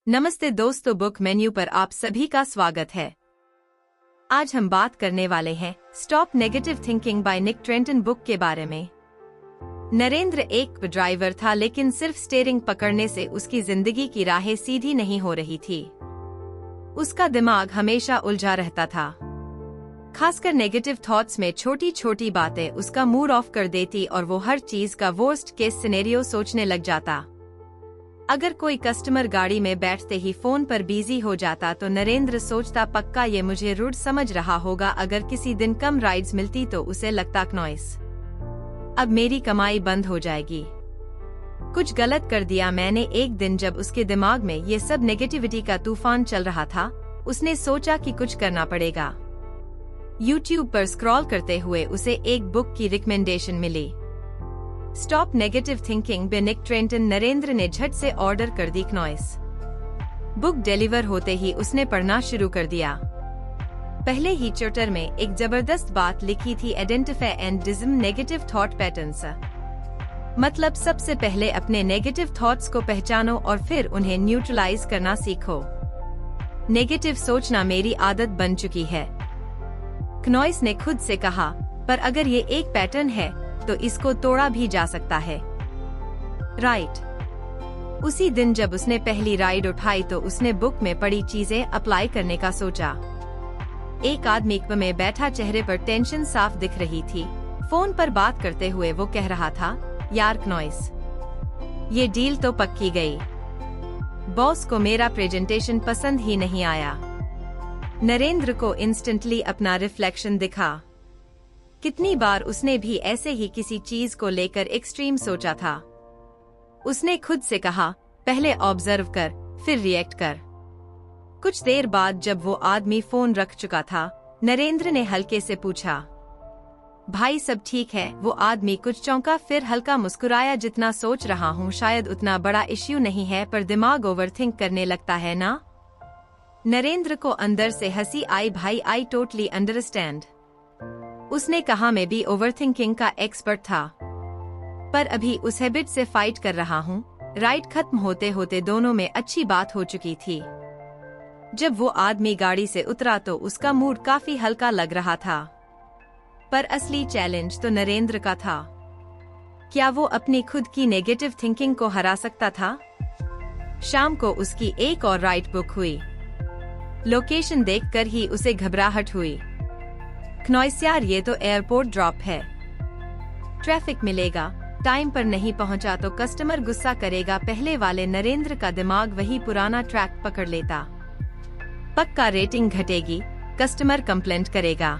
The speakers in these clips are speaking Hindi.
नमस्ते दोस्तों, बुक मेन्यू पर आप सभी का स्वागत है। आज हम बात करने वाले हैं stop negative thinking by Nick Trenton book के बारे में। नरेंद्र एक ड्राइवर था, लेकिन सिर्फ स्टीयरिंग पकड़ने से उसकी जिंदगी की राहें सीधी नहीं हो रही थी। उसका दिमाग हमेशा उलझा रहता था। खासकर नेगेटिव थॉट्स में छोटी छोटी बातें उसका मूड ऑफ कर देती और वो हर चीज का वर्स्ट केस सिनेरियो सोचने लग जाता। अगर कोई कस्टमर गाड़ी में बैठते ही फोन पर बिजी हो जाता तो नरेंद्र सोचता, पक्का ये मुझे रूड समझ रहा होगा। अगर किसी दिन कम राइड्स मिलती तो उसे लगता, नॉइस, अब मेरी कमाई बंद हो जाएगी, कुछ गलत कर दिया मैंने। एक दिन जब उसके दिमाग में ये सब नेगेटिविटी का तूफान चल रहा था, उसने सोचा कि कुछ करना पड़ेगा। YouTube पर स्क्रॉल करते हुए उसे एक बुक की रिकमेंडेशन मिली, stop negative thinking by Nick Trenton. Narendra ने झट से ऑर्डर कर दी। नॉइस बुक डिलीवर होते ही उसने पढ़ना शुरू कर दिया। पहले ही चैप्टर में एक जबरदस्त बात लिखी थी, identify and dismiss negative thought patterns. मतलब सबसे पहले अपने नेगेटिव थॉट्स को पहचानो और फिर उन्हें न्यूट्रलाइज करना सीखो। नेगेटिव सोचना मेरी आदत बन चुकी है, नॉइस ने खुद से कहा, पर अगर ये एक पैटर्न है तो इसको तोड़ा भी जा सकता है, राइट। उसी दिन जब उसने पहली राइड उठाई तो उसने बुक में पढ़ी चीजें अप्लाई करने का सोचा। एक आदमी में बैठा, चेहरे पर टेंशन साफ दिख रही थी। फोन पर बात करते हुए वो कह रहा था, यार नॉइस, ये डील तो पक्की गई। बॉस को मेरा प्रेजेंटेशन पसंद ही नहीं आया। नरेंद्र को इंस्टेंटली अपना रिफ्लेक्शन दिखा। कितनी बार उसने भी ऐसे ही किसी चीज को लेकर एक्सट्रीम सोचा था। उसने खुद से कहा, पहले ऑब्जर्व कर फिर रिएक्ट कर। कुछ देर बाद जब वो आदमी फोन रख चुका था, नरेंद्र ने हल्के से पूछा, भाई सब ठीक है? वो आदमी कुछ चौंका, फिर हल्का मुस्कुराया, जितना सोच रहा हूँ शायद उतना बड़ा इश्यू नहीं है, पर दिमाग ओवरथिंक करने लगता है ना। नरेंद्र को अंदर से हंसी आई। भाई, आई टोटली अंडरस्टैंड। उसने कहा, मैं भी ओवरथिंकिंग का एक्सपर्ट था, पर अभी उस हैबिट से फाइट कर रहा हूँ। राइड खत्म होते होते दोनों में अच्छी बात हो चुकी थी। जब वो आदमी गाड़ी से उतरा तो उसका मूड काफी हल्का लग रहा था, पर असली चैलेंज तो नरेंद्र का था। क्या वो अपनी खुद की नेगेटिव थिंकिंग को हरा सकता था? शाम को उसकी एक और राइड बुक हुई। लोकेशन देखकर ही उसे घबराहट हुई। नॉइस, यार ये तो एयरपोर्ट ड्रॉप है, ट्रैफिक मिलेगा, टाइम पर नहीं पहुंचा तो कस्टमर गुस्सा करेगा। पहले वाले नरेंद्र का दिमाग वही पुराना ट्रैक पकड़ लेता, पक्का रेटिंग घटेगी, कस्टमर कंप्लेंट करेगा।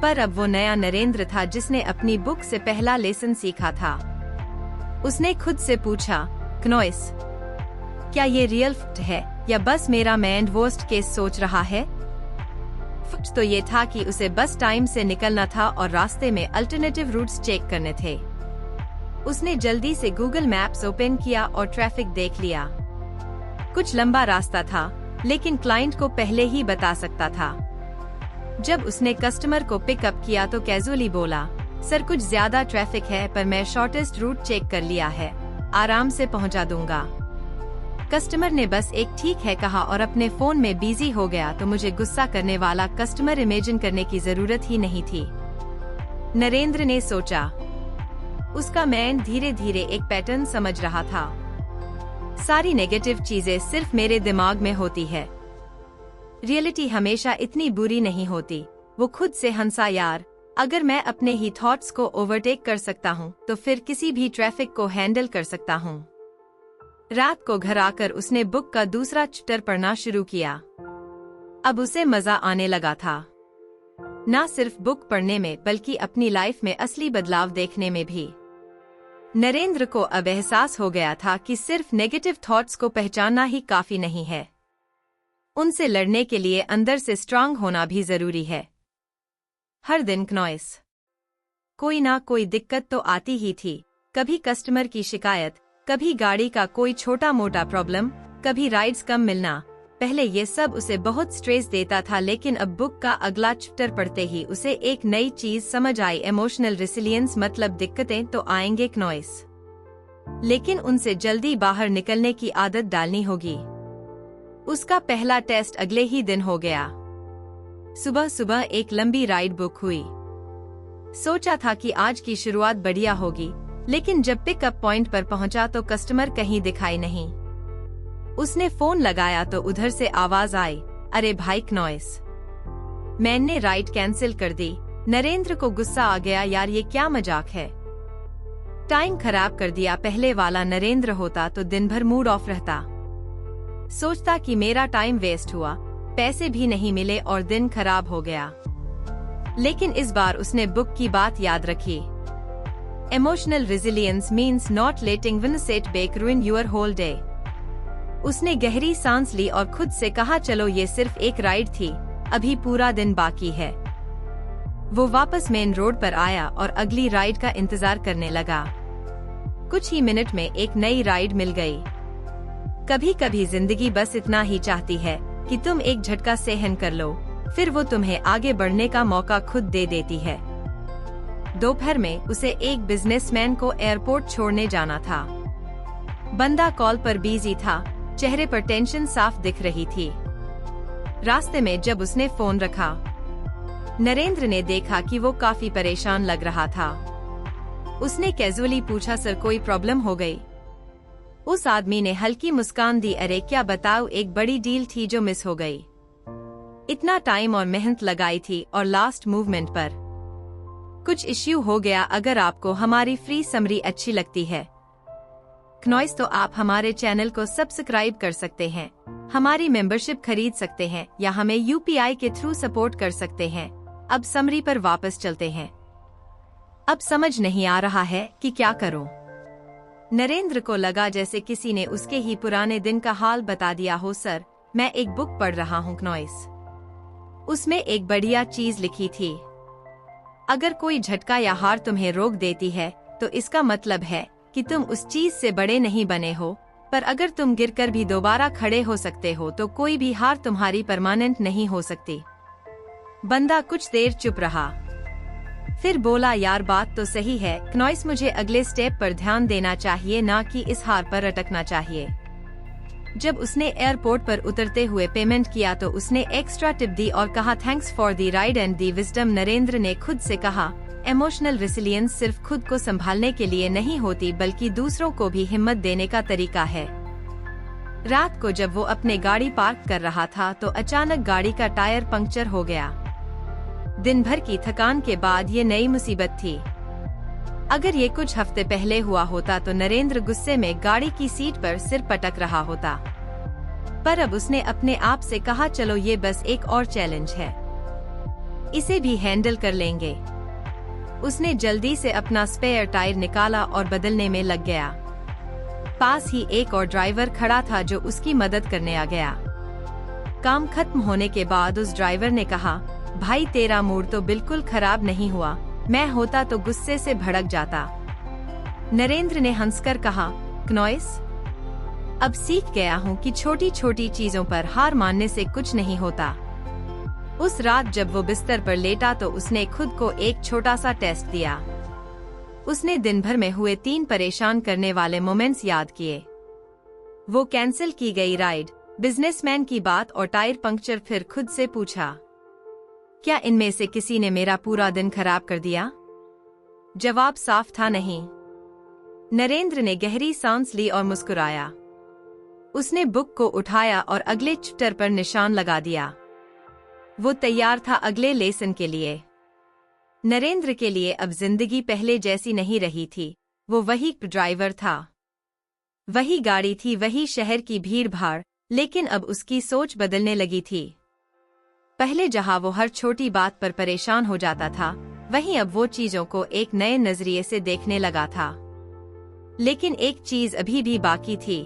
पर अब वो नया नरेंद्र था जिसने अपनी बुक से पहला लेसन सीखा था। उसने खुद से पूछा, नॉइस, क्या ये रियल फैक्ट है या बस मेरा माइंड वर्स्ट केस सोच रहा है? फैक्ट तो ये था कि उसे बस टाइम से निकलना था और रास्ते में अल्टरनेटिव रूट्स चेक करने थे। उसने जल्दी से गूगल मैप्स ओपन किया और ट्रैफिक देख लिया। कुछ लंबा रास्ता था, लेकिन क्लाइंट को पहले ही बता सकता था। जब उसने कस्टमर को पिकअप किया तो कैजुअली बोला, सर कुछ ज्यादा ट्रैफिक है, पर मैं शॉर्टेस्ट रूट चेक कर लिया है, आराम से पहुंचा दूंगा। कस्टमर ने बस एक ठीक है कहा और अपने फोन में बिजी हो गया। तो मुझे गुस्सा करने वाला कस्टमर इमेजिन करने की जरूरत ही नहीं थी, नरेंद्र ने सोचा। उसका माइंड धीरे धीरे एक पैटर्न समझ रहा था। सारी नेगेटिव चीजें सिर्फ मेरे दिमाग में होती है, रियलिटी हमेशा इतनी बुरी नहीं होती। वो खुद से हंसा, यार अगर मैं अपने ही थॉट्स को ओवरटेक कर सकता हूँ तो फिर किसी भी ट्रैफिक को हैंडल कर सकता हूँ। रात को घर आकर उसने बुक का दूसरा चैप्टर पढ़ना शुरू किया। अब उसे मजा आने लगा था, ना सिर्फ बुक पढ़ने में बल्कि अपनी लाइफ में असली बदलाव देखने में भी। नरेंद्र को अब एहसास हो गया था कि सिर्फ नेगेटिव थॉट्स को पहचानना ही काफी नहीं है, उनसे लड़ने के लिए अंदर से स्ट्रांग होना भी जरूरी है। हर दिन नॉइस कोई ना कोई दिक्कत तो आती ही थी, कभी कस्टमर की शिकायत, कभी गाड़ी का कोई छोटा मोटा प्रॉब्लम, कभी राइड्स कम मिलना। पहले ये सब उसे बहुत स्ट्रेस देता था, लेकिन अब बुक का अगला चैप्टर पढ़ते ही उसे एक नई चीज समझ आई, इमोशनल रेसिलियंस। मतलब दिक्कतें तो आएंगे नॉइस, लेकिन उनसे जल्दी बाहर निकलने की आदत डालनी होगी। उसका पहला टेस्ट अगले ही दिन हो गया। सुबह सुबह एक लंबी राइड बुक हुई। सोचा था कि आज की शुरुआत बढ़िया होगी, लेकिन जब पिकअप पॉइंट पर पहुंचा तो कस्टमर कहीं दिखाई नहीं। उसने फोन लगाया तो उधर से आवाज आई, अरे भाई क्नॉइस, मैंने राइड कैंसिल कर दी। नरेंद्र को गुस्सा आ गया, यार ये क्या मजाक है, टाइम खराब कर दिया। पहले वाला नरेंद्र होता तो दिन भर मूड ऑफ रहता, सोचता कि मेरा टाइम वेस्ट हुआ, पैसे भी नहीं मिले और दिन खराब हो गया। लेकिन इस बार उसने बुक की बात याद रखी। Emotional resilience means not letting one setback ruin your whole day. उसने गहरी सांस ली और खुद से कहा, चलो ये सिर्फ एक राइड थी, अभी पूरा दिन बाकी है। वो वापस मेन रोड पर आया और अगली राइड का इंतजार करने लगा। कुछ ही मिनट में एक नई राइड मिल गई। कभी कभी जिंदगी बस इतना ही चाहती है कि तुम एक झटका सहन कर लो, फिर वो तुम्हें आगे बढ़ने का मौका खुद दे देती है। दोपहर में उसे एक बिजनेसमैन को एयरपोर्ट छोड़ने जाना था। बंदा कॉल पर बिजी था, चेहरे पर टेंशन साफ दिख रही थी। रास्ते में जब उसने फोन रखा, नरेंद्र ने देखा कि वो काफी परेशान लग रहा था। उसने कैजुअली पूछा, सर कोई प्रॉब्लम हो गई? उस आदमी ने हल्की मुस्कान दी, अरे क्या बताऊं, एक बड़ी डील थी जो मिस हो गई। इतना टाइम और मेहनत लगाई थी और लास्ट मूवमेंट पर कुछ इश्यू हो गया। अगर आपको हमारी फ्री समरी अच्छी लगती है क्नॉइस, तो आप हमारे चैनल को सब्सक्राइब कर सकते हैं, हमारी मेंबरशिप खरीद सकते हैं या हमें यूपीआई के थ्रू सपोर्ट कर सकते हैं। अब समरी पर वापस चलते हैं। अब समझ नहीं आ रहा है कि क्या करूं। नरेंद्र को लगा जैसे किसी ने उसके ही पुराने दिन का हाल बता दिया हो। सर, मैं एक बुक पढ़ रहा हूँ क्नॉइस, उसमें एक बढ़िया चीज लिखी थी, अगर कोई झटका या हार तुम्हें रोक देती है तो इसका मतलब है कि तुम उस चीज से बड़े नहीं बने हो, पर अगर तुम गिरकर भी दोबारा खड़े हो सकते हो तो कोई भी हार तुम्हारी परमानेंट नहीं हो सकती। बंदा कुछ देर चुप रहा, फिर बोला, यार बात तो सही है क्नॉइस, मुझे अगले स्टेप पर ध्यान देना चाहिए, ना कि इस हार पर अटकना चाहिए। जब उसने एयरपोर्ट पर उतरते हुए पेमेंट किया तो उसने एक्स्ट्रा टिप दी और कहा, thanks for the ride and the wisdom. Narendra ने खुद से कहा, इमोशनल रेसिलियंस सिर्फ खुद को संभालने के लिए नहीं होती, बल्कि दूसरों को भी हिम्मत देने का तरीका है। रात को जब वो अपने गाड़ी पार्क कर रहा था तो अचानक गाड़ी का टायर पंक्चर हो गया। दिन भर की थकान के बाद ये नई मुसीबत थी। अगर ये कुछ हफ्ते पहले हुआ होता तो नरेंद्र गुस्से में गाड़ी की सीट पर सिर पटक रहा होता, पर अब उसने अपने आप से कहा, चलो ये बस एक और चैलेंज है, इसे भी हैंडल कर लेंगे। उसने जल्दी से अपना स्पेयर टायर निकाला और बदलने में लग गया। पास ही एक और ड्राइवर खड़ा था जो उसकी मदद करने आ गया। काम खत्म होने के बाद उस ड्राइवर ने कहा, भाई तेरा मूड तो बिल्कुल खराब नहीं हुआ, मैं होता तो गुस्से से भड़क जाता। नरेंद्र ने हंसकर कहा, क्नॉइस, अब सीख गया हूँ कि छोटी छोटी चीजों पर हार मानने से कुछ नहीं होता। उस रात जब वो बिस्तर पर लेटा तो उसने खुद को एक छोटा सा टेस्ट दिया। उसने दिन भर में हुए 3 परेशान करने वाले मोमेंट्स याद किए, वो कैंसिल की गई राइड, बिजनेसमैन की बात और टायर पंक्चर। फिर खुद से पूछा, क्या इनमें से किसी ने मेरा पूरा दिन खराब कर दिया? जवाब साफ था, नहीं। नरेंद्र ने गहरी सांस ली और मुस्कुराया। उसने बुक को उठाया और अगले चैप्टर पर निशान लगा दिया। वो तैयार था अगले लेसन के लिए। नरेंद्र के लिए अब जिंदगी पहले जैसी नहीं रही थी। वो वही ड्राइवर था, वही गाड़ी थी, वही शहर की भीड़ भाड़, लेकिन अब उसकी सोच बदलने लगी थी। पहले जहां वो हर छोटी बात पर परेशान हो जाता था, वहीं अब वो चीजों को एक नए नजरिए से देखने लगा था। लेकिन एक चीज अभी भी बाकी थी,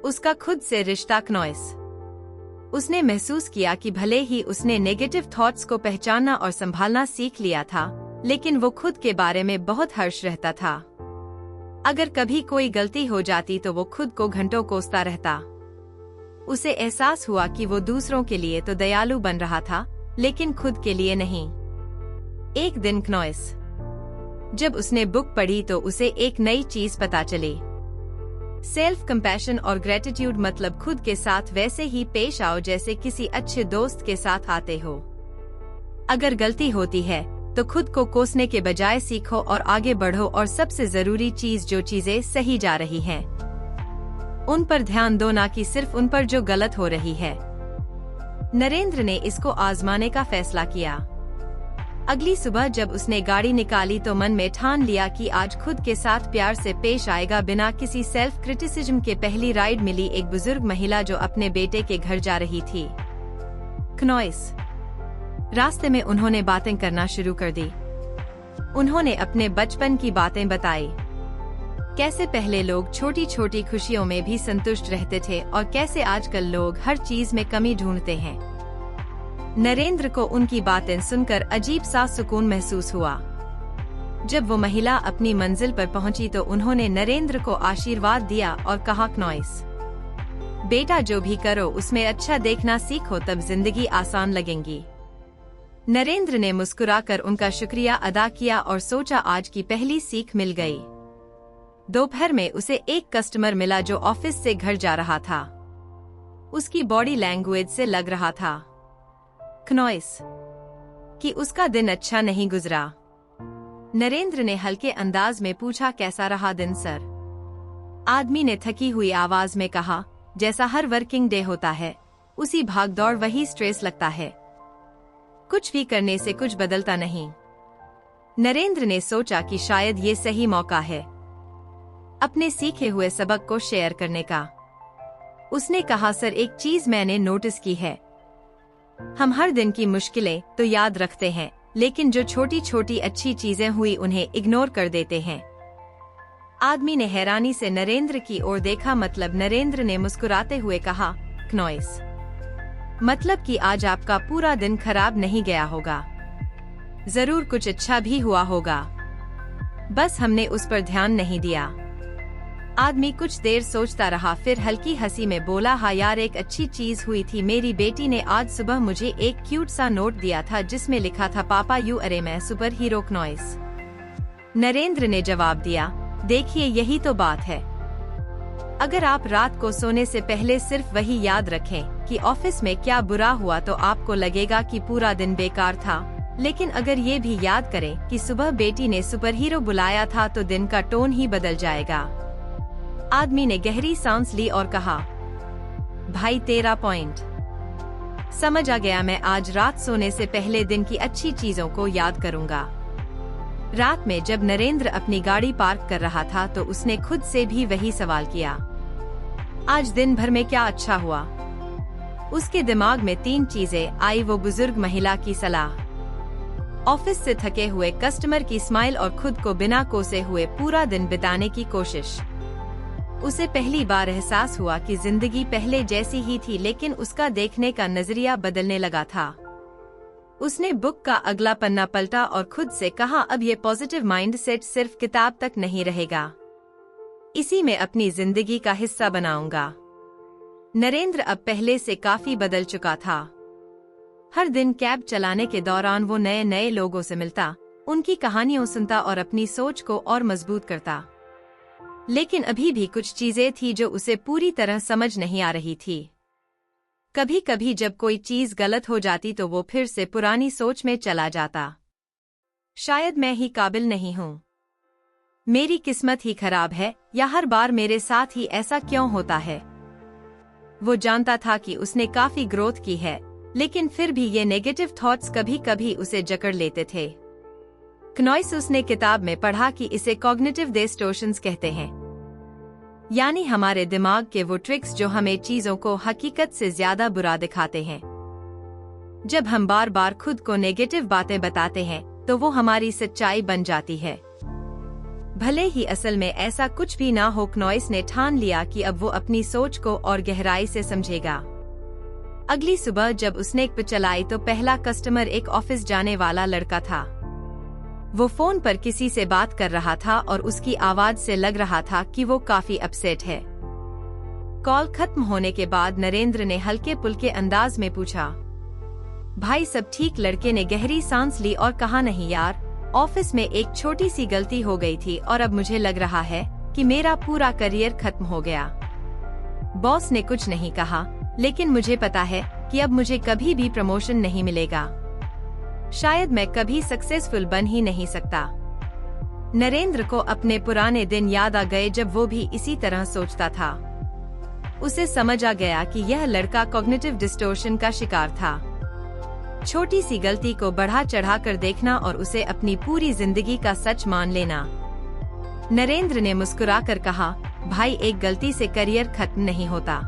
उसका खुद से रिश्ता क्नॉइस। उसने महसूस किया कि भले ही उसने नेगेटिव थॉट्स को पहचानना और संभालना सीख लिया था, लेकिन वो खुद के बारे में बहुत हर्ष रहता था। अगर कभी कोई गलती हो जाती तो वो खुद को घंटों कोसता रहता। उसे एहसास हुआ कि वो दूसरों के लिए तो दयालु बन रहा था, लेकिन खुद के लिए नहीं। एक दिन क्नॉइस जब उसने बुक पढ़ी तो उसे एक नई चीज पता चली। सेल्फ कंपैशन और ग्रेटिट्यूड मतलब खुद के साथ वैसे ही पेश आओ जैसे किसी अच्छे दोस्त के साथ आते हो। अगर गलती होती है तो खुद को कोसने के बजाय सीखो और आगे बढ़ो, और सबसे जरूरी चीज जो चीजें सही जा रही हैं उन पर ध्यान दो, ना कि सिर्फ उन पर जो गलत हो रही है। नरेंद्र ने इसको आजमाने का फैसला किया। अगली सुबह जब उसने गाड़ी निकाली तो मन में ठान लिया कि आज खुद के साथ प्यार से पेश आएगा, बिना किसी सेल्फ क्रिटिसिज्म के। पहली राइड मिली एक बुजुर्ग महिला जो अपने बेटे के घर जा रही थी, क्नॉइस। रास्ते में उन्होंने बातें करना शुरू कर दी। उन्होंने अपने बचपन की बातें बताई, कैसे पहले लोग छोटी छोटी खुशियों में भी संतुष्ट रहते थे और कैसे आजकल लोग हर चीज में कमी ढूंढते हैं। नरेंद्र को उनकी बातें सुनकर अजीब सा सुकून महसूस हुआ। जब वो महिला अपनी मंजिल पर पहुंची तो उन्होंने नरेंद्र को आशीर्वाद दिया और कहा, क्नॉइस बेटा, जो भी करो उसमें अच्छा देखना सीखो, तब जिंदगी आसान लगेगी। नरेंद्र ने मुस्कुराकर उनका शुक्रिया अदा किया और सोचा आज की पहली सीख मिल गई। दोपहर में उसे एक कस्टमर मिला जो ऑफिस से घर जा रहा था। उसकी बॉडी लैंग्वेज से लग रहा था, क्नॉइस, कि उसका दिन अच्छा नहीं गुजरा। नरेंद्र ने हल्के अंदाज में पूछा, कैसा रहा दिन सर? आदमी ने थकी हुई आवाज में कहा, जैसा हर वर्किंग डे होता है, उसी भागदौड़, वही स्ट्रेस लगता है, कुछ भी करने से कुछ बदलता नहीं। नरेंद्र ने सोचा कि शायद ये सही मौका है अपने सीखे हुए सबक को शेयर करने का। उसने कहा, सर एक चीज मैंने नोटिस की है, हम हर दिन की मुश्किलें तो याद रखते हैं, लेकिन जो छोटी छोटी अच्छी चीजें हुई उन्हें इग्नोर कर देते हैं। आदमी ने हैरानी से नरेंद्र की ओर देखा। मतलब? नरेंद्र ने मुस्कुराते हुए कहा, क्नॉइस, मतलब कि आज आपका पूरा दिन खराब नहीं गया होगा, जरूर कुछ अच्छा भी हुआ होगा, बस हमने उस पर ध्यान नहीं दिया। आदमी कुछ देर सोचता रहा, फिर हल्की हंसी में बोला, हाँ यार, एक अच्छी चीज हुई थी। मेरी बेटी ने आज सुबह मुझे एक क्यूट सा नोट दिया था जिसमें लिखा था, पापा यू अरे मैं सुपर हीरो क्नॉइस। नरेंद्र ने जवाब दिया, देखिए यही तो बात है। अगर आप रात को सोने से पहले सिर्फ वही याद रखें कि ऑफिस में क्या बुरा हुआ तो आपको लगेगा कि पूरा दिन बेकार था, लेकिन अगर ये भी याद करें कि सुबह बेटी ने सुपर हीरो बुलाया था तो दिन का टोन ही बदल जाएगा। आदमी ने गहरी सांस ली और कहा, भाई तेरा पॉइंट समझ आ गया, मैं आज रात सोने से पहले दिन की अच्छी चीजों को याद करूंगा। रात में जब नरेंद्र अपनी गाड़ी पार्क कर रहा था तो उसने खुद से भी वही सवाल किया, आज दिन भर में क्या अच्छा हुआ? उसके दिमाग में 3 चीजें आई, वो बुजुर्ग महिला की सलाह, ऑफिस से थके हुए कस्टमर की स्माइल और खुद को बिना कोसे हुए पूरा दिन बिताने की कोशिश। उसे पहली बार एहसास हुआ कि जिंदगी पहले जैसी ही थी, लेकिन उसका देखने का नजरिया बदलने लगा था। उसने बुक का अगला पन्ना पलटा और खुद से कहा, अब ये पॉजिटिव माइंडसेट सिर्फ किताब तक नहीं रहेगा, इसी में अपनी जिंदगी का हिस्सा बनाऊंगा। नरेंद्र अब पहले से काफी बदल चुका था। हर दिन कैब चलाने के दौरान वो नए नए लोगों से मिलता, उनकी कहानियों सुनता और अपनी सोच को और मजबूत करता। लेकिन अभी भी कुछ चीजें थी जो उसे पूरी तरह समझ नहीं आ रही थी। कभी कभी जब कोई चीज गलत हो जाती तो वो फिर से पुरानी सोच में चला जाता, शायद मैं ही काबिल नहीं हूँ, मेरी किस्मत ही खराब है, या हर बार मेरे साथ ही ऐसा क्यों होता है। वो जानता था कि उसने काफी ग्रोथ की है, लेकिन फिर भी ये नेगेटिव थॉट्स कभी कभी उसे जकड़ लेते थे। क्नॉइस उसने किताब में पढ़ा कि इसे कॉग्निटिव डिस्टॉर्शंस कहते हैं, यानी हमारे दिमाग के वो ट्रिक्स जो हमें चीजों को हकीकत से ज्यादा बुरा दिखाते हैं। जब हम बार बार खुद को नेगेटिव बातें बताते हैं तो वो हमारी सच्चाई बन जाती है, भले ही असल में ऐसा कुछ भी ना हो। क्नॉइस ने ठान लिया कि अब वो अपनी सोच को और गहराई से समझेगा। अगली सुबह जब उसने एक चलाई तो पहला कस्टमर एक ऑफिस जाने वाला लड़का था। वो फोन पर किसी से बात कर रहा था और उसकी आवाज से लग रहा था कि वो काफी अपसेट है। कॉल खत्म होने के बाद नरेंद्र ने हल्के पुल्के अंदाज में पूछा, भाई सब ठीक? लड़के ने गहरी सांस ली और कहा, नहीं यार, ऑफिस में एक छोटी सी गलती हो गई थी और अब मुझे लग रहा है कि मेरा पूरा करियर खत्म हो गया। बॉस ने कुछ नहीं कहा, लेकिन मुझे पता है कि अब मुझे कभी भी प्रमोशन नहीं मिलेगा। शायद मैं कभी सक्सेसफुल बन ही नहीं सकता। नरेंद्र को अपने पुराने दिन याद आ गए जब वो भी इसी तरह सोचता था। उसे समझ आ गया कि यह लड़का कॉग्निटिव डिस्टोर्शन का शिकार था। छोटी सी गलती को बढ़ा चढ़ा कर देखना और उसे अपनी पूरी जिंदगी का सच मान लेना। नरेंद्र ने मुस्कुराकर कहा, भाई एक गलती से करियर खत्म नहीं होता।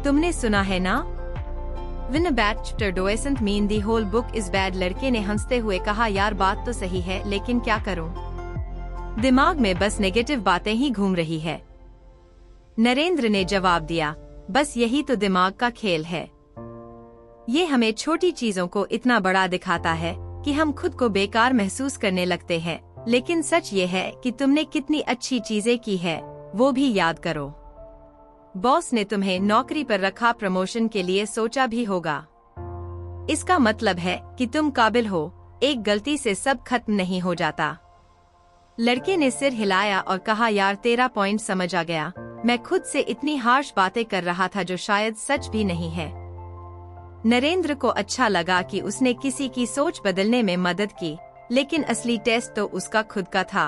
तुमने सुना है ना, When a bad chapter doesn't mean the whole book is bad। लड़के ने हंसते हुए कहा, यार बात तो सही है, लेकिन क्या करूं? दिमाग में बस नेगेटिव बातें ही घूम रही है। नरेंद्र ने जवाब दिया, बस यही तो दिमाग का खेल है। ये हमें छोटी चीजों को इतना बड़ा दिखाता है कि हम खुद को बेकार महसूस करने लगते हैं, लेकिन सच ये है कि तुमने कितनी अच्छी चीजें की है वो भी याद करो। बॉस ने तुम्हें नौकरी पर रखा, प्रमोशन के लिए सोचा भी होगा। इसका मतलब है कि तुम काबिल हो। एक गलती से सब खत्म नहीं हो जाता। लड़के ने सिर हिलाया और कहा, यार तेरा पॉइंट समझ आ गया। मैं खुद से इतनी हार्श बातें कर रहा था जो शायद सच भी नहीं है। नरेंद्र को अच्छा लगा कि उसने किसी की सोच बदलने में मदद की, लेकिन असली टेस्ट तो उसका खुद का था।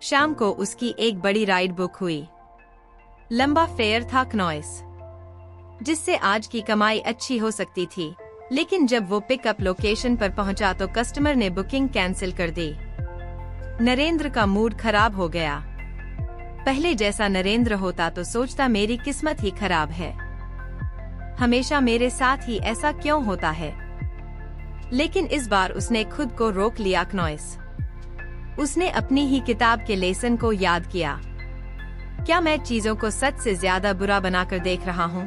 शाम को उसकी एक बड़ी राइड बुक हुई। लंबा फेयर था क्नॉइस, जिससे आज की कमाई अच्छी हो सकती थी, लेकिन जब वो पिकअप लोकेशन पर पहुंचा तो कस्टमर ने बुकिंग कैंसिल कर दी। नरेंद्र का मूड खराब हो गया। पहले जैसा नरेंद्र होता तो सोचता, मेरी किस्मत ही खराब है, हमेशा मेरे साथ ही ऐसा क्यों होता है। लेकिन इस बार उसने खुद को रोक लिया। क्नॉइस, उसने अपनी ही किताब के लेसन को याद किया। क्या मैं चीजों को सच से ज्यादा बुरा बनाकर देख रहा हूँ?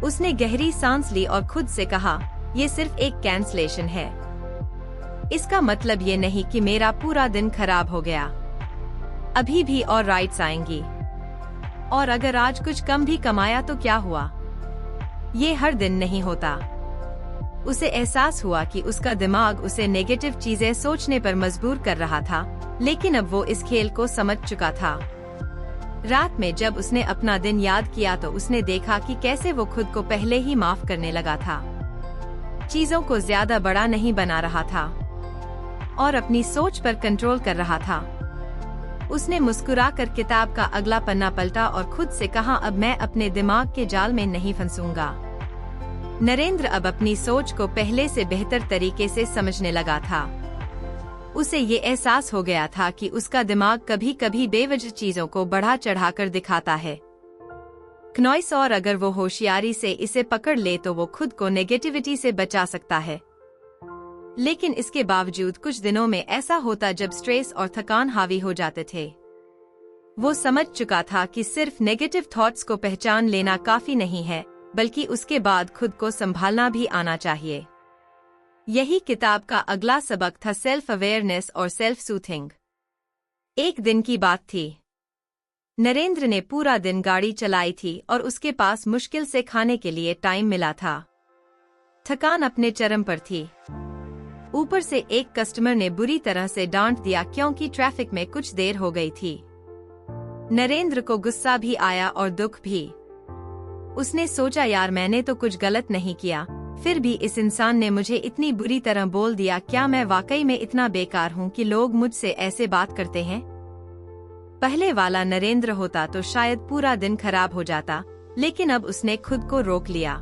उसने गहरी सांस ली और खुद से कहा, ये सिर्फ एक कैंसलेशन है। इसका मतलब ये नहीं कि मेरा पूरा दिन खराब हो गया। अभी भी और राइड्स आएंगी, और अगर आज कुछ कम भी कमाया तो क्या हुआ? ये हर दिन नहीं होता। उसे एहसास हुआ कि उसका दिमाग उसे नेगेटिव चीजें सोचने पर मजबूर कर रहा था, लेकिन अब वो इस खेल को समझ चुका था। रात में जब उसने अपना दिन याद किया तो उसने देखा कि कैसे वो खुद को पहले ही माफ करने लगा था। चीजों को ज्यादा बड़ा नहीं बना रहा था और अपनी सोच पर कंट्रोल कर रहा था। उसने मुस्कुराकर किताब का अगला पन्ना पलटा और खुद से कहा, अब मैं अपने दिमाग के जाल में नहीं फंसूंगा। नरेंद्र अब अपनी सोच को पहले से बेहतर तरीके से समझने लगा था। उसे ये एहसास हो गया था कि उसका दिमाग कभी कभी बेवजह चीजों को बढ़ा चढ़ाकर दिखाता है। क्नॉइस, और अगर वो होशियारी से इसे पकड़ ले तो वो खुद को नेगेटिविटी से बचा सकता है। लेकिन इसके बावजूद कुछ दिनों में ऐसा होता जब स्ट्रेस और थकान हावी हो जाते थे। वो समझ चुका था कि सिर्फ नेगेटिव थॉट्स को पहचान लेना काफी नहीं है, बल्कि उसके बाद खुद को संभालना भी आना चाहिए। यही किताब का अगला सबक था, सेल्फ अवेयरनेस और सेल्फ सूथिंग। एक दिन की बात थी। नरेंद्र ने पूरा दिन गाड़ी चलाई थी और उसके पास मुश्किल से खाने के लिए टाइम मिला था। थकान अपने चरम पर थी। ऊपर से एक कस्टमर ने बुरी तरह से डांट दिया क्योंकि ट्रैफिक में कुछ देर हो गई थी। नरेंद्र को गुस्सा भी आया और दुख भी। उसने सोचा, यार मैंने तो कुछ गलत नहीं किया, फिर भी इस इंसान ने मुझे इतनी बुरी तरह बोल दिया। क्या मैं वाकई में इतना बेकार हूँ कि लोग मुझसे ऐसे बात करते हैं? पहले वाला नरेंद्र होता तो शायद पूरा दिन खराब हो जाता, लेकिन अब उसने खुद को रोक लिया।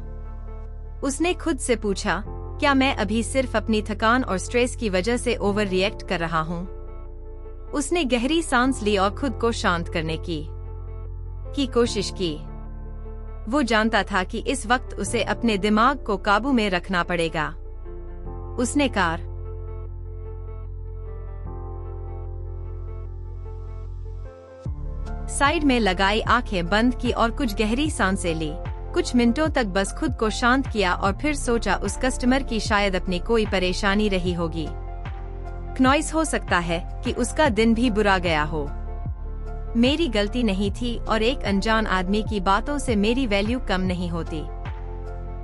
उसने खुद से पूछा, क्या मैं अभी सिर्फ अपनी थकान और स्ट्रेस की वजह से ओवर रिएक्ट कर रहा हूँ? उसने गहरी सांस ली और खुद को शांत करने की कोशिश की। वो जानता था कि इस वक्त उसे अपने दिमाग को काबू में रखना पड़ेगा। उसने कार साइड में लगाई, आंखें बंद की और कुछ गहरी सांसें ली। कुछ मिनटों तक बस खुद को शांत किया और फिर सोचा, उस कस्टमर की शायद अपनी कोई परेशानी रही होगी। क्नॉइस, हो सकता है कि उसका दिन भी बुरा गया हो। मेरी गलती नहीं थी और एक अनजान आदमी की बातों से मेरी वैल्यू कम नहीं होती।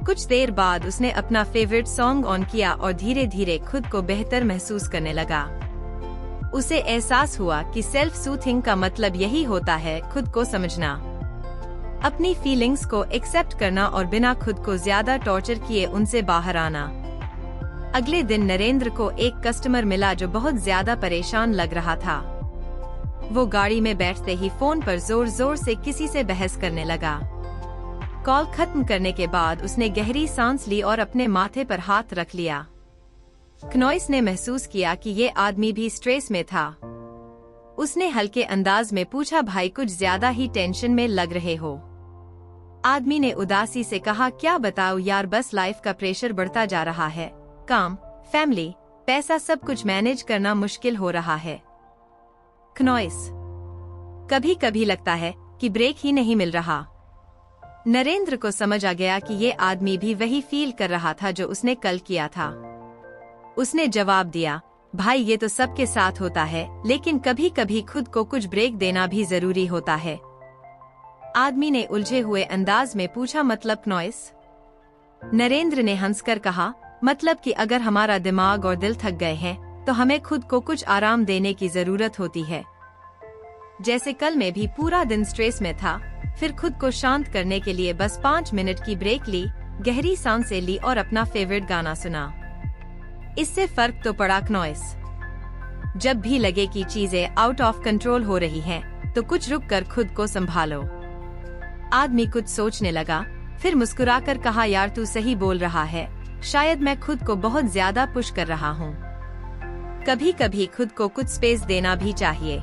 कुछ देर बाद उसने अपना फेवरेट सॉन्ग ऑन किया और धीरे धीरे खुद को बेहतर महसूस करने लगा। उसे एहसास हुआ कि सेल्फ सूथिंग का मतलब यही होता है खुद को समझना, अपनी फीलिंग्स को एक्सेप्ट करना और बिना खुद को ज्यादा टॉर्चर किए उनसे बाहर आना। अगले दिन नरेंद्र को एक कस्टमर मिला जो बहुत ज्यादा परेशान लग रहा था। वो गाड़ी में बैठते ही फोन पर जोर जोर से किसी से बहस करने लगा। कॉल खत्म करने के बाद उसने गहरी सांस ली और अपने माथे पर हाथ रख लिया। क्नॉइस ने महसूस किया कि ये आदमी भी स्ट्रेस में था। उसने हल्के अंदाज में पूछा, भाई कुछ ज्यादा ही टेंशन में लग रहे हो। आदमी ने उदासी से कहा, क्या बताऊं यार, बस लाइफ का प्रेशर बढ़ता जा रहा है। काम, फैमिली, पैसा, सब कुछ मैनेज करना मुश्किल हो रहा है। क्नॉइस, कभी कभी लगता है कि ब्रेक ही नहीं मिल रहा। नरेंद्र को समझ आ गया कि ये आदमी भी वही फील कर रहा था जो उसने कल किया था। उसने जवाब दिया, भाई ये तो सबके साथ होता है, लेकिन कभी कभी खुद को कुछ ब्रेक देना भी जरूरी होता है। आदमी ने उलझे हुए अंदाज में पूछा, मतलब क्नॉइस? नरेंद्र ने हंसकर कहा, मतलब कि अगर हमारा दिमाग और दिल थक गए हैं तो हमें खुद को कुछ आराम देने की जरूरत होती है। जैसे कल मैं भी पूरा दिन स्ट्रेस में था, फिर खुद को शांत करने के लिए बस 5 मिनट की ब्रेक ली, गहरी सांसें ली और अपना फेवरेट गाना सुना। इससे फर्क तो पड़ा क्नॉइस। जब भी लगे कि चीजें आउट ऑफ कंट्रोल हो रही हैं, तो कुछ रुक कर खुद को संभालो। आदमी कुछ सोचने लगा, फिर मुस्कुराकर कहा, यार तू सही बोल रहा है, शायद मैं खुद को बहुत ज्यादा पुश कर रहा हूँ। कभी कभी खुद को कुछ स्पेस देना भी चाहिए।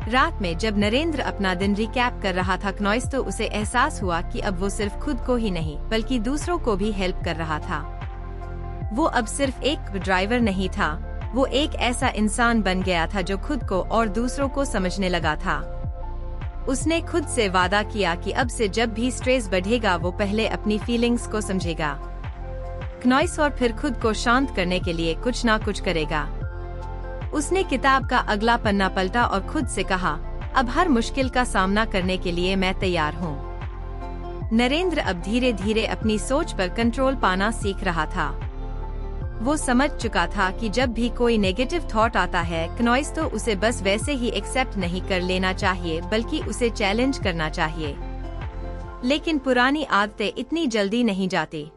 रात में जब नरेंद्र अपना दिन रिकैप कर रहा था क्नॉइस, तो उसे एहसास हुआ कि अब वो सिर्फ खुद को ही नहीं बल्कि दूसरों को भी हेल्प कर रहा था। वो अब सिर्फ एक ड्राइवर नहीं था, वो एक ऐसा इंसान बन गया था जो खुद को और दूसरों को समझने लगा था। उसने खुद से वादा किया कि अब से जब भी स्ट्रेस बढ़ेगा वो पहले अपनी फीलिंग्स को समझेगा क्नॉइस और फिर खुद को शांत करने के लिए कुछ ना कुछ करेगा। उसने किताब का अगला पन्ना पलटा और खुद से कहा, अब हर मुश्किल का सामना करने के लिए मैं तैयार हूँ। नरेंद्र अब धीरे धीरे अपनी सोच पर कंट्रोल पाना सीख रहा था। वो समझ चुका था कि जब भी कोई नेगेटिव थॉट आता है क्नॉइस, तो उसे बस वैसे ही एक्सेप्ट नहीं कर लेना चाहिए बल्कि उसे चैलेंज करना चाहिए। लेकिन पुरानी आदतें इतनी जल्दी नहीं जाती।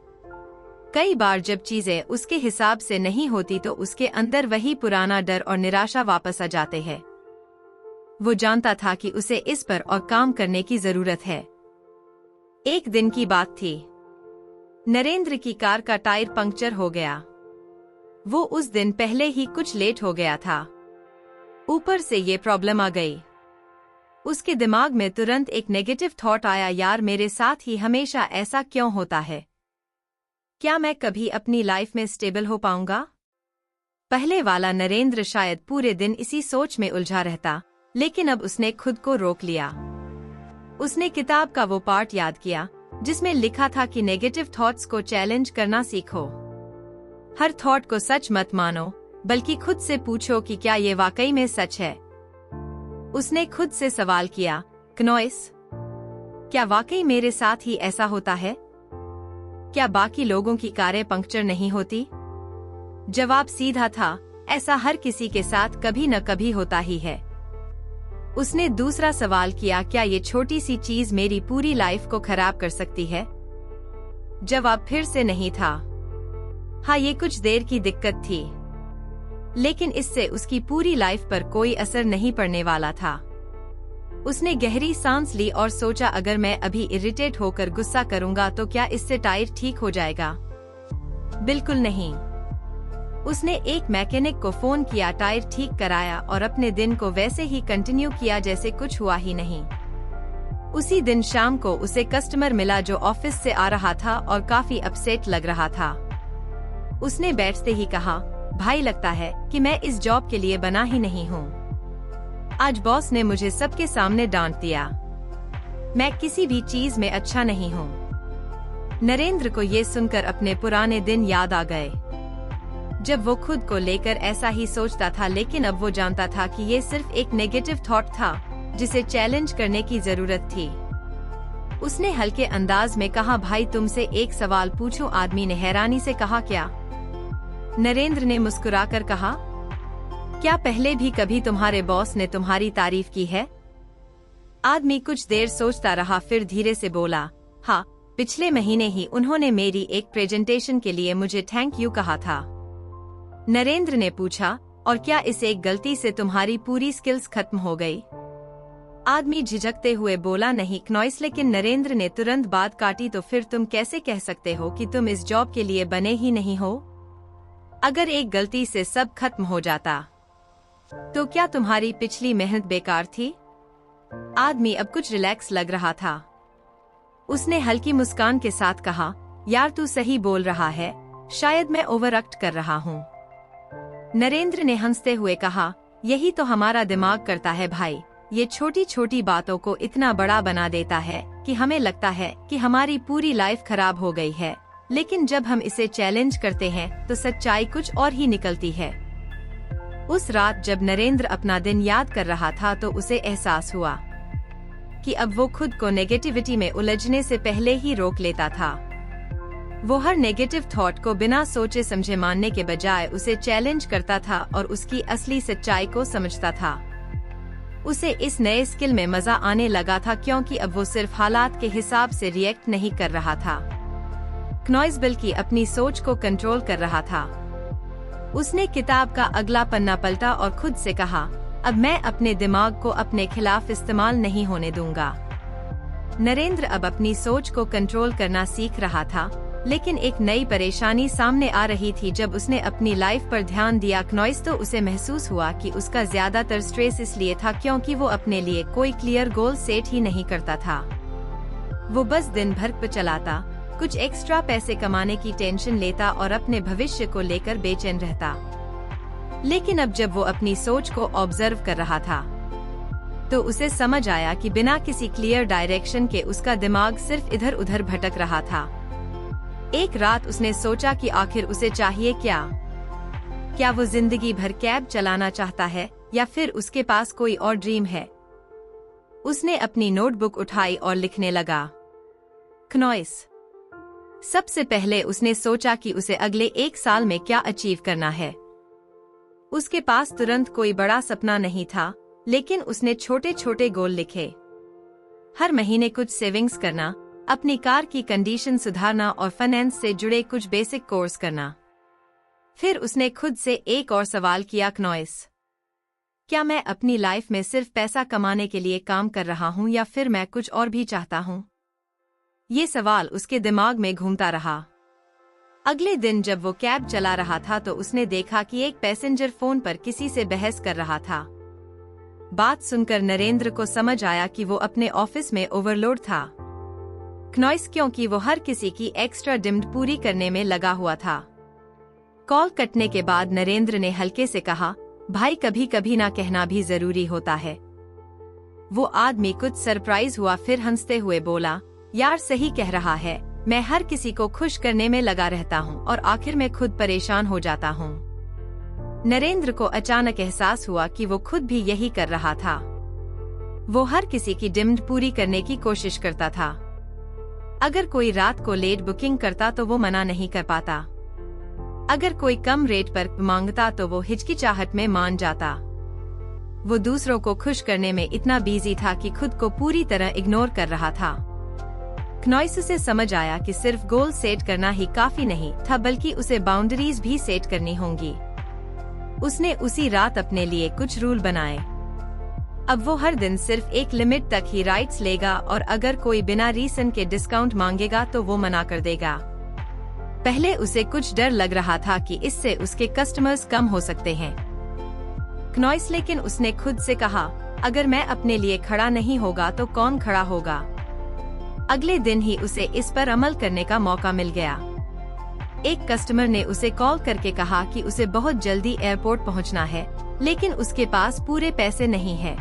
कई बार जब चीजें उसके हिसाब से नहीं होती तो उसके अंदर वही पुराना डर और निराशा वापस आ जाते हैं। वो जानता था कि उसे इस पर और काम करने की जरूरत है। एक दिन की बात थी। नरेंद्र की कार का टायर पंक्चर हो गया। वो उस दिन पहले ही कुछ लेट हो गया था। ऊपर से ये प्रॉब्लम आ गई। उसके दिमाग में तुरंत एक नेगेटिव थॉट आया, यार मेरे साथ ही हमेशा ऐसा क्यों होता है? क्या मैं कभी अपनी लाइफ में स्टेबल हो पाऊंगा? पहले वाला नरेंद्र शायद पूरे दिन इसी सोच में उलझा रहता, लेकिन अब उसने खुद को रोक लिया। उसने किताब का वो पार्ट याद किया जिसमें लिखा था कि नेगेटिव थॉट्स को चैलेंज करना सीखो। हर थॉट को सच मत मानो, बल्कि खुद से पूछो कि क्या ये वाकई में सच है। उसने खुद से सवाल किया, क्नॉइस, क्या वाकई मेरे साथ ही ऐसा होता है? क्या बाकी लोगों की कारें पंक्चर नहीं होती? जवाब सीधा था, ऐसा हर किसी के साथ कभी न कभी होता ही है। उसने दूसरा सवाल किया, क्या ये छोटी सी चीज मेरी पूरी लाइफ को खराब कर सकती है? जवाब फिर से नहीं था। हाँ, ये कुछ देर की दिक्कत थी, लेकिन इससे उसकी पूरी लाइफ पर कोई असर नहीं पड़ने वाला था। उसने गहरी सांस ली और सोचा, अगर मैं अभी इरिटेट होकर गुस्सा करूंगा तो क्या इससे टायर ठीक हो जाएगा? बिल्कुल नहीं। उसने एक मैकेनिक को फोन किया, टायर ठीक कराया और अपने दिन को वैसे ही कंटिन्यू किया जैसे कुछ हुआ ही नहीं। उसी दिन शाम को उसे कस्टमर मिला जो ऑफिस से आ रहा था और काफी अपसेट लग रहा था। उसने बैठते ही कहा, भाई लगता है कि मैं इस जॉब के लिए बना ही नहीं हूँ। आज बॉस ने मुझे सबके सामने डांट दिया। मैं किसी भी चीज में अच्छा नहीं हूँ। नरेंद्र को ये सुनकर अपने पुराने दिन याद आ गए, जब वो खुद को लेकर ऐसा ही सोचता था, लेकिन अब वो जानता था कि ये सिर्फ एक नेगेटिव थॉट था जिसे चैलेंज करने की जरूरत थी। उसने हल्के अंदाज में कहा, भाई तुमसे एक सवाल पूछूं? आदमी ने हैरानी से कहा, क्या? नरेंद्र ने मुस्कुराकर कहा, क्या पहले भी कभी तुम्हारे बॉस ने तुम्हारी तारीफ की है? आदमी कुछ देर सोचता रहा, फिर धीरे से बोला, हाँ, पिछले महीने ही उन्होंने मेरी एक प्रेजेंटेशन के लिए मुझे थैंक यू कहा था। नरेंद्र ने पूछा, और क्या इस एक गलती से तुम्हारी पूरी स्किल्स खत्म हो गई? आदमी झिझकते हुए बोला, नहीं क्नॉइस, लेकिन नरेंद्र ने तुरंत बात काटी, तो फिर तुम कैसे कह सकते हो कि तुम इस जॉब के लिए बने ही नहीं हो? अगर एक गलती से सब खत्म हो जाता तो क्या तुम्हारी पिछली मेहनत बेकार थी? आदमी अब कुछ रिलैक्स लग रहा था। उसने हल्की मुस्कान के साथ कहा, यार तू सही बोल रहा है, शायद मैं ओवर एक्ट कर रहा हूँ। नरेंद्र ने हंसते हुए कहा, यही तो हमारा दिमाग करता है भाई, ये छोटी छोटी बातों को इतना बड़ा बना देता है कि हमें लगता है कि हमारी पूरी लाइफ खराब हो गई है, लेकिन जब हम इसे चैलेंज करते हैं तो सच्चाई कुछ और ही निकलती है। उस रात जब नरेंद्र अपना दिन याद कर रहा था तो उसे एहसास हुआ कि अब वो खुद को नेगेटिविटी में उलझने से पहले ही रोक लेता था। वो हर नेगेटिव थॉट को बिना सोचे समझे मानने के बजाय उसे चैलेंज करता था और उसकी असली सच्चाई को समझता था। उसे इस नए स्किल में मजा आने लगा था, क्योंकि अब वो सिर्फ हालात के हिसाब से रिएक्ट नहीं कर रहा था, क्नॉइस बल्कि अपनी सोच को कंट्रोल कर रहा था। उसने किताब का अगला पन्ना पलटा और खुद से कहा, अब मैं अपने दिमाग को अपने खिलाफ इस्तेमाल नहीं होने दूंगा। नरेंद्र अब अपनी सोच को कंट्रोल करना सीख रहा था, लेकिन एक नई परेशानी सामने आ रही थी। जब उसने अपनी लाइफ पर ध्यान दिया क्नॉइस, तो उसे महसूस हुआ कि उसका ज्यादातर स्ट्रेस इसलिए था क्योंकि वो अपने लिए कोई क्लियर गोल सेट ही नहीं करता था। वो बस दिन भर पे चलाता, कुछ एक्स्ट्रा पैसे कमाने की टेंशन लेता और अपने भविष्य को लेकर बेचैन रहता। लेकिन अब जब वो अपनी सोच को ऑब्जर्व कर रहा था तो उसे समझ आया कि बिना किसी क्लियर डायरेक्शन के उसका दिमाग सिर्फ इधर उधर भटक रहा था। एक रात उसने सोचा कि आखिर उसे चाहिए क्या वो जिंदगी भर कैब चलाना चाहता है या फिर उसके पास कोई और ड्रीम है। उसने अपनी नोटबुक उठाई और लिखने लगा, क्नॉइस। सबसे पहले उसने सोचा कि उसे अगले 1 साल में क्या अचीव करना है। उसके पास तुरंत कोई बड़ा सपना नहीं था, लेकिन उसने छोटे छोटे गोल लिखे। हर महीने कुछ सेविंग्स करना, अपनी कार की कंडीशन सुधारना और फाइनेंस से जुड़े कुछ बेसिक कोर्स करना। फिर उसने खुद से एक और सवाल किया, क्नॉइस, क्या मैं अपनी लाइफ में सिर्फ पैसा कमाने के लिए काम कर रहा हूँ या फिर मैं कुछ और भी चाहता हूँ? ये सवाल उसके दिमाग में घूमता रहा। अगले दिन जब वो कैब चला रहा था तो उसने देखा कि एक पैसेंजर फोन पर किसी से बहस कर रहा था। बात सुनकर नरेंद्र को समझ आया कि वो अपने ऑफिस में ओवरलोड था, क्नॉइस, क्योंकि वो हर किसी की एक्स्ट्रा डिमांड पूरी करने में लगा हुआ था। कॉल कटने के बाद नरेंद्र ने हल्के से कहा, भाई कभी कभी ना कहना भी जरूरी होता है। वो आदमी कुछ सरप्राइज हुआ, फिर हंसते हुए बोला, यार सही कह रहा है, मैं हर किसी को खुश करने में लगा रहता हूँ और आखिर में खुद परेशान हो जाता हूँ। नरेंद्र को अचानक एहसास हुआ कि वो खुद भी यही कर रहा था। वो हर किसी की डिमांड पूरी करने की कोशिश करता था। अगर कोई रात को लेट बुकिंग करता तो वो मना नहीं कर पाता। अगर कोई कम रेट पर मांगता तो वो हिचकिचाहट में मान जाता। वो दूसरों को खुश करने में इतना बिजी था कि खुद को पूरी तरह इग्नोर कर रहा था। क्नॉइस से समझ आया कि सिर्फ गोल सेट करना ही काफी नहीं था, बल्कि उसे बाउंड्रीज भी सेट करनी होंगी। उसने उसी रात अपने लिए कुछ रूल बनाए। अब वो हर दिन सिर्फ एक लिमिट तक ही राइड्स लेगा और अगर कोई बिना रीजन के डिस्काउंट मांगेगा तो वो मना कर देगा। पहले उसे कुछ डर लग रहा था कि इससे उसके कस्टमर्स कम हो सकते हैं, क्नॉइस, लेकिन उसने खुद से कहा, अगर मैं अपने लिए खड़ा नहीं होगा तो कौन खड़ा होगा। अगले दिन ही उसे इस पर अमल करने का मौका मिल गया। एक कस्टमर ने उसे कॉल करके कहा कि उसे बहुत जल्दी एयरपोर्ट पहुंचना है, लेकिन उसके पास पूरे पैसे नहीं है।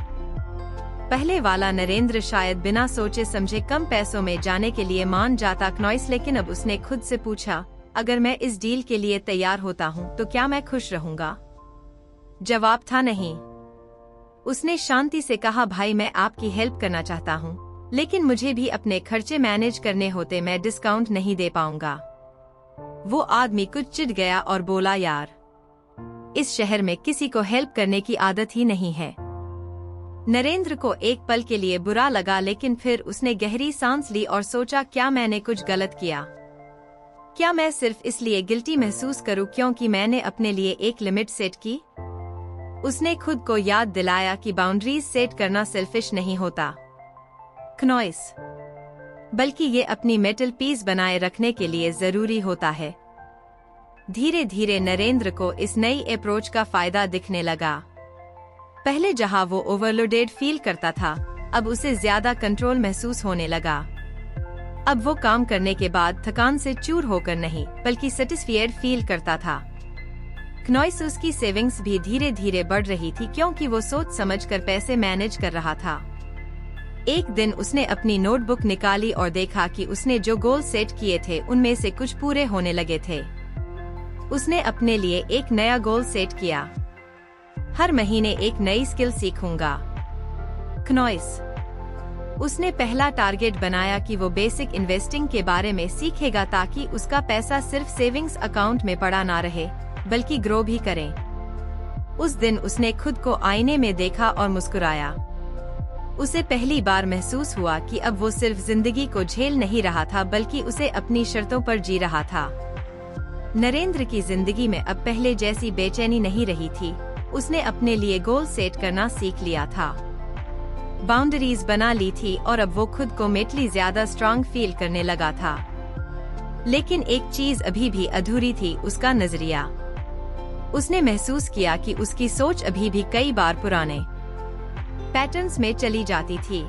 पहले वाला नरेंद्र शायद बिना सोचे समझे कम पैसों में जाने के लिए मान जाता, क्नॉइस, लेकिन अब उसने खुद से पूछा, अगर मैं इस डील के लिए तैयार होता हूँ तो क्या मैं खुश रहूंगा? जवाब था नहीं। उसने शांति से कहा, भाई मैं आपकी हेल्प करना चाहता हूँ, लेकिन मुझे भी अपने खर्चे मैनेज करने होते, मैं डिस्काउंट नहीं दे पाऊंगा। वो आदमी कुछ चिढ़ गया और बोला, यार इस शहर में किसी को हेल्प करने की आदत ही नहीं है। नरेंद्र को एक पल के लिए बुरा लगा, लेकिन फिर उसने गहरी सांस ली और सोचा, क्या मैंने कुछ गलत किया? क्या मैं सिर्फ इसलिए गिल्टी महसूस करूं क्योंकि मैंने अपने लिए एक लिमिट सेट की? उसने खुद को याद दिलाया कि बाउंड्रीज सेट करना सेल्फिश नहीं होता, क्नॉइस, बल्कि ये अपनी मेटल पीस बनाए रखने के लिए जरूरी होता है। धीरे धीरे नरेंद्र को इस नई अप्रोच का फायदा दिखने लगा। पहले जहां वो ओवरलोडेड फील करता था, अब उसे ज्यादा कंट्रोल महसूस होने लगा। अब वो काम करने के बाद थकान से चूर होकर नहीं, बल्कि सेटिस्फाइड फील करता था। क्नॉइस उसकी सेविंग्स भी धीरे धीरे बढ़ रही थी, क्योंकि वो सोच समझकर पैसे मैनेज कर रहा था। एक दिन उसने अपनी नोटबुक निकाली और देखा कि उसने जो गोल सेट किए थे उनमें से कुछ पूरे होने लगे थे। उसने अपने लिए एक नया गोल सेट किया, हर महीने एक नई स्किल सीखूंगा। क्नॉइस, उसने पहला टारगेट बनाया कि वो बेसिक इन्वेस्टिंग के बारे में सीखेगा, ताकि उसका पैसा सिर्फ सेविंग्स अकाउंट में पड़ा ना रहे, बल्कि ग्रो भी करे। उस दिन उसने खुद को आईने में देखा और मुस्कुराया। उसे पहली बार महसूस हुआ कि अब वो सिर्फ जिंदगी को झेल नहीं रहा था, बल्कि उसे अपनी शर्तों पर जी रहा था। नरेंद्र की जिंदगी में अब पहले जैसी बेचैनी नहीं रही थी। उसने अपने लिए गोल सेट करना सीख लिया था, बाउंड्रीज बना ली थी और अब वो खुद को मेंटली ज्यादा स्ट्रांग फील करने लगा था। लेकिन एक चीज अभी भी अधूरी थी, उसका नजरिया। उसने महसूस किया कि उसकी सोच अभी भी कई बार पुराने पैटर्न्स में चली जाती थी।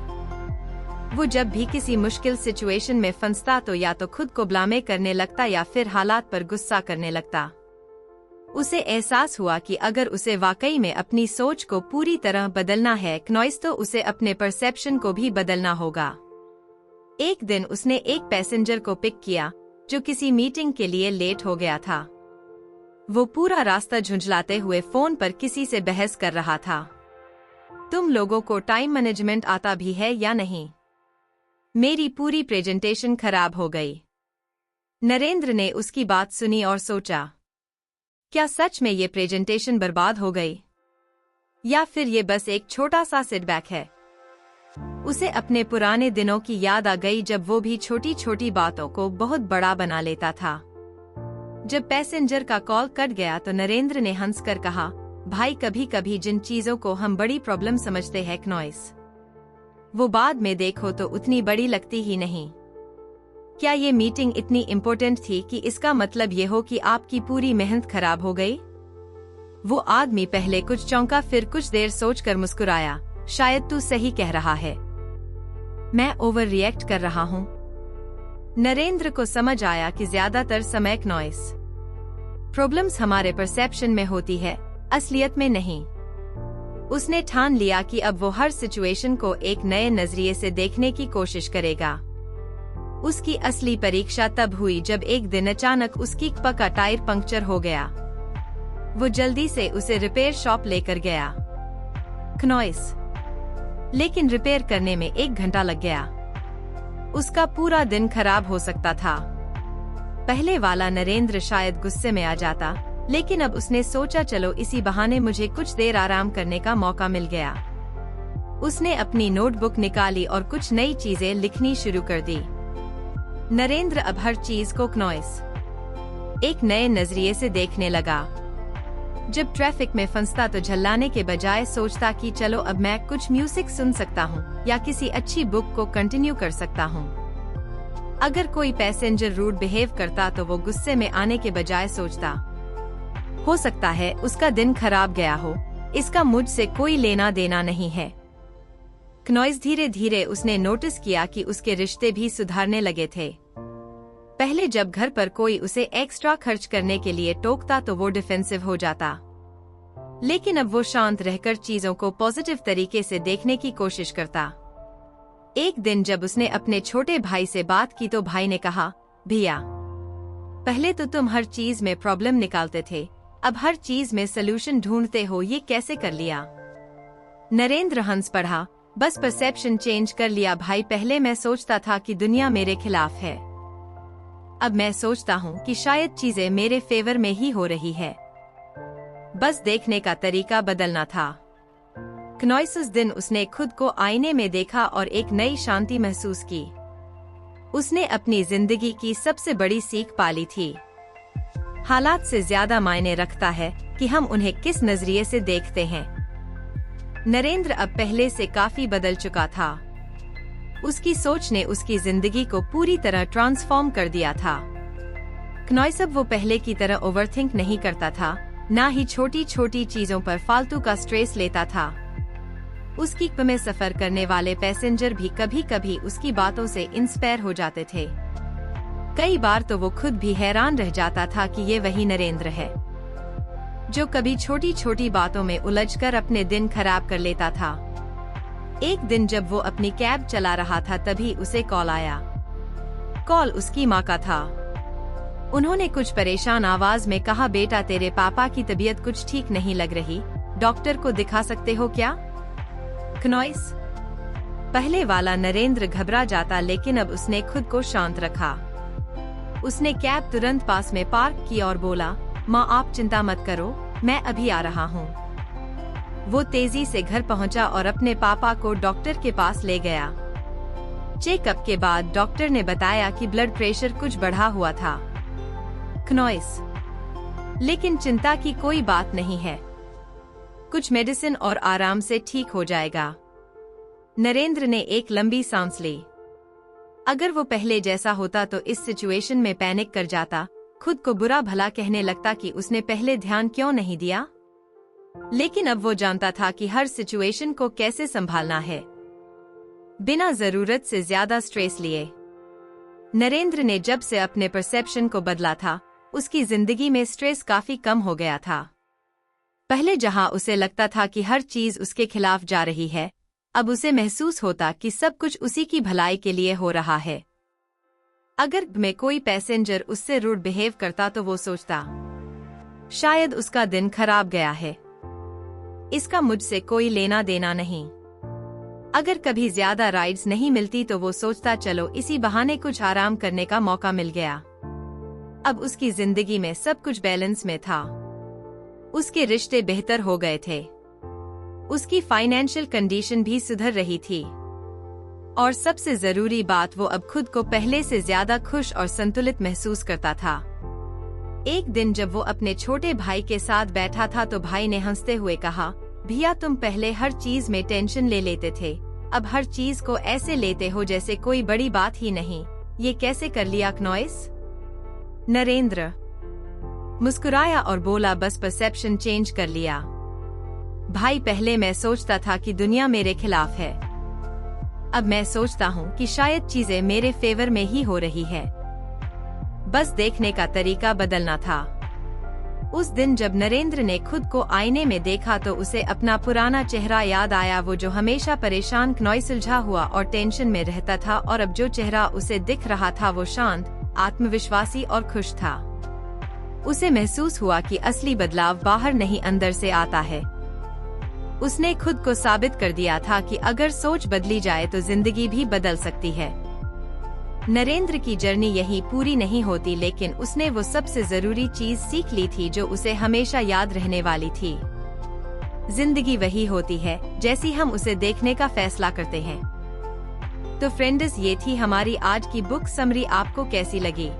वो जब भी किसी मुश्किल सिचुएशन में फंसता तो या तो खुद को ब्लेम करने लगता या फिर हालात पर गुस्सा करने लगता। उसे एहसास हुआ कि अगर उसे वाकई में अपनी सोच को पूरी तरह बदलना है क्नॉइस, तो उसे अपने परसेप्शन को भी बदलना होगा। एक दिन उसने एक पैसेंजर को पिक किया जो किसी मीटिंग के लिए लेट हो गया था। वो पूरा रास्ता झुंझलाते हुए फोन पर किसी से बहस कर रहा था। तुम लोगों को टाइम मैनेजमेंट आता भी है या नहीं? मेरी पूरी प्रेजेंटेशन खराब हो गई। नरेंद्र ने उसकी बात सुनी और सोचा, क्या सच में ये प्रेजेंटेशन बर्बाद हो गई, या फिर ये बस एक छोटा सा सेटबैक है? उसे अपने पुराने दिनों की याद आ गई, जब वो भी छोटी छोटी बातों को बहुत बड़ा बना लेता था। जब पैसेंजर का कॉल कट गया तो नरेंद्र ने हंसकर कहा, भाई, कभी कभी जिन चीजों को हम बड़ी प्रॉब्लम समझते हैं क्नॉइस, वो बाद में देखो तो उतनी बड़ी लगती ही नहीं। क्या ये मीटिंग इतनी इम्पोर्टेंट थी कि इसका मतलब ये हो कि आपकी पूरी मेहनत खराब हो गई? वो आदमी पहले कुछ चौंका, फिर कुछ देर सोचकर मुस्कुराया। शायद तू सही कह रहा है, मैं ओवर रिएक्ट कर रहा हूँ। नरेंद्र को समझ आया कि ज्यादातर समय क्नॉइस प्रॉब्लम्स हमारे परसेप्शन में होती है, असलियत में नहीं। उसने ठान लिया कि अब वो हर सिचुएशन को एक नए नजरिए से देखने की कोशिश करेगा। उसकी असली परीक्षा तब हुई जब एक दिन अचानक उसकी कार का टायर पंक्चर हो गया। वो जल्दी से उसे रिपेयर शॉप लेकर गया क्नॉइस, लेकिन रिपेयर करने में 1 घंटा लग गया। उसका पूरा दिन खराब हो सकता था। पहले वाला नरेंद्र शायद गुस्से में आ जाता, लेकिन अब उसने सोचा, चलो इसी बहाने मुझे कुछ देर आराम करने का मौका मिल गया। उसने अपनी नोटबुक निकाली और कुछ नई चीजें लिखनी शुरू कर दी। नरेंद्र अब हर चीज को क्नॉइस एक नए नजरिए से देखने लगा। जब ट्रैफिक में फंसता तो झल्लाने के बजाय सोचता कि चलो अब मैं कुछ म्यूजिक सुन सकता हूँ या किसी अच्छी बुक को कंटिन्यू कर सकता हूँ। अगर कोई पैसेंजर रूड बिहेव करता तो वो गुस्से में आने के बजाय सोचता, हो सकता है उसका दिन खराब गया हो, इसका मुझसे कोई लेना देना नहीं है। क्नॉइस धीरे धीरे उसने नोटिस किया कि उसके रिश्ते भी सुधारने लगे थे। पहले जब घर पर कोई उसे एक्स्ट्रा खर्च करने के लिए टोकता तो वो डिफेंसिव हो जाता, लेकिन अब वो शांत रहकर चीजों को पॉजिटिव तरीके से देखने की कोशिश करता। एक दिन जब उसने अपने छोटे भाई से बात की तो भाई ने कहा, भैया, पहले तो तुम हर चीज में प्रॉब्लम निकालते थे, अब हर चीज में सलूशन ढूंढते हो, ये कैसे कर लिया? नरेंद्र हंस पड़ा, बस परसेप्शन चेंज कर लिया भाई। पहले मैं सोचता था कि दुनिया मेरे खिलाफ है, अब मैं सोचता हूँ कि शायद चीजें मेरे फेवर में ही हो रही है। बस देखने का तरीका बदलना था। क्नॉइस उस दिन उसने खुद को आईने में देखा और एक नई शांति महसूस की। उसने अपनी जिंदगी की सबसे बड़ी सीख पाली थी। हालात से ज्यादा मायने रखता है कि हम उन्हें किस नजरिए से देखते हैं। नरेंद्र अब पहले से काफी बदल चुका था। उसकी सोच ने उसकी जिंदगी को पूरी तरह ट्रांसफॉर्म कर दिया था। क्नॉइस अब वो पहले की तरह ओवरथिंक नहीं करता था, ना ही छोटी छोटी चीजों पर फालतू का स्ट्रेस लेता था। उसकी कार में सफर करने वाले पैसेंजर भी कभी कभी उसकी बातों से इंस्पायर हो जाते थे। कई बार तो वो खुद भी हैरान रह जाता था कि ये वही नरेंद्र है जो कभी छोटी छोटी बातों में उलझकर अपने दिन खराब कर लेता था। एक दिन जब वो अपनी कैब चला रहा था तभी उसे कॉल आया। कॉल उसकी माँ का था। उन्होंने कुछ परेशान आवाज में कहा, बेटा तेरे पापा की तबीयत कुछ ठीक नहीं लग रही, डॉक्टर को दिखा सकते हो क्या? क्नॉइस पहले वाला नरेंद्र घबरा जाता, लेकिन अब उसने खुद को शांत रखा। उसने कैब तुरंत पास में पार्क की और बोला, माँ आप चिंता मत करो, मैं अभी आ रहा हूँ। वो तेजी से घर पहुँचा और अपने पापा को डॉक्टर के पास ले गया। चेकअप के बाद डॉक्टर ने बताया कि ब्लड प्रेशर कुछ बढ़ा हुआ था। क्नॉइस लेकिन चिंता की कोई बात नहीं है, कुछ मेडिसिन और आराम से ठीक हो जाएगा। नरेंद्र ने एक लंबी सांस ली। अगर वो पहले जैसा होता तो इस सिचुएशन में पैनिक कर जाता, खुद को बुरा भला कहने लगता कि उसने पहले ध्यान क्यों नहीं दिया। लेकिन अब वो जानता था कि हर सिचुएशन को कैसे संभालना है बिना जरूरत से ज्यादा स्ट्रेस लिए। नरेंद्र ने जब से अपने परसेप्शन को बदला था, उसकी जिंदगी में स्ट्रेस काफी कम हो गया था। पहले जहां उसे लगता था कि हर चीज उसके खिलाफ जा रही है, अब उसे महसूस होता कि सब कुछ उसी की भलाई के लिए हो रहा है। अगर में कोई पैसेंजर उससे रूड बिहेव करता तो वो सोचता, शायद उसका दिन खराब गया है, इसका मुझसे कोई लेना देना नहीं। अगर कभी ज्यादा राइड्स नहीं मिलती तो वो सोचता, चलो इसी बहाने कुछ आराम करने का मौका मिल गया। अब उसकी जिंदगी में सब कुछ बैलेंस में था। उसके रिश्ते बेहतर हो गए थे, उसकी फाइनेंशियल कंडीशन भी सुधर रही थी, और सबसे जरूरी बात, वो अब खुद को पहले से ज्यादा खुश और संतुलित महसूस करता था। एक दिन जब वो अपने छोटे भाई के साथ बैठा था तो भाई ने हंसते हुए कहा, भैया तुम पहले हर चीज में टेंशन ले लेते थे, अब हर चीज को ऐसे लेते हो जैसे कोई बड़ी बात ही नहीं, ये कैसे कर लिया क्नॉइस? नरेंद्र मुस्कुराया और बोला, बस परसेप्शन चेंज कर लिया भाई। पहले मैं सोचता था कि दुनिया मेरे खिलाफ है, अब मैं सोचता हूँ कि शायद चीजें मेरे फेवर में ही हो रही है। बस देखने का तरीका बदलना था। उस दिन जब नरेंद्र ने खुद को आईने में देखा तो उसे अपना पुराना चेहरा याद आया, वो जो हमेशा परेशान, क्नॉइस सुलझा हुआ और टेंशन में रहता था, और अब जो चेहरा उसे दिख रहा था वो शांत, आत्मविश्वासी और खुश था। उसे महसूस हुआ कि असली बदलाव बाहर नहीं अंदर से आता है। उसने खुद को साबित कर दिया था कि अगर सोच बदली जाए तो जिंदगी भी बदल सकती है। नरेंद्र की जर्नी यही पूरी नहीं होती, लेकिन उसने वो सबसे जरूरी चीज सीख ली थी जो उसे हमेशा याद रहने वाली थी। जिंदगी वही होती है जैसी हम उसे देखने का फैसला करते हैं। तो फ्रेंड्स, ये थी हमारी आज की बुक समरी। आपको कैसी लगी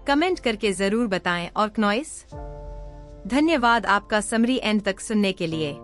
कमेंट करके जरूर बताएं। और क्नॉइस, धन्यवाद आपका समरी एंड तक सुनने के लिए।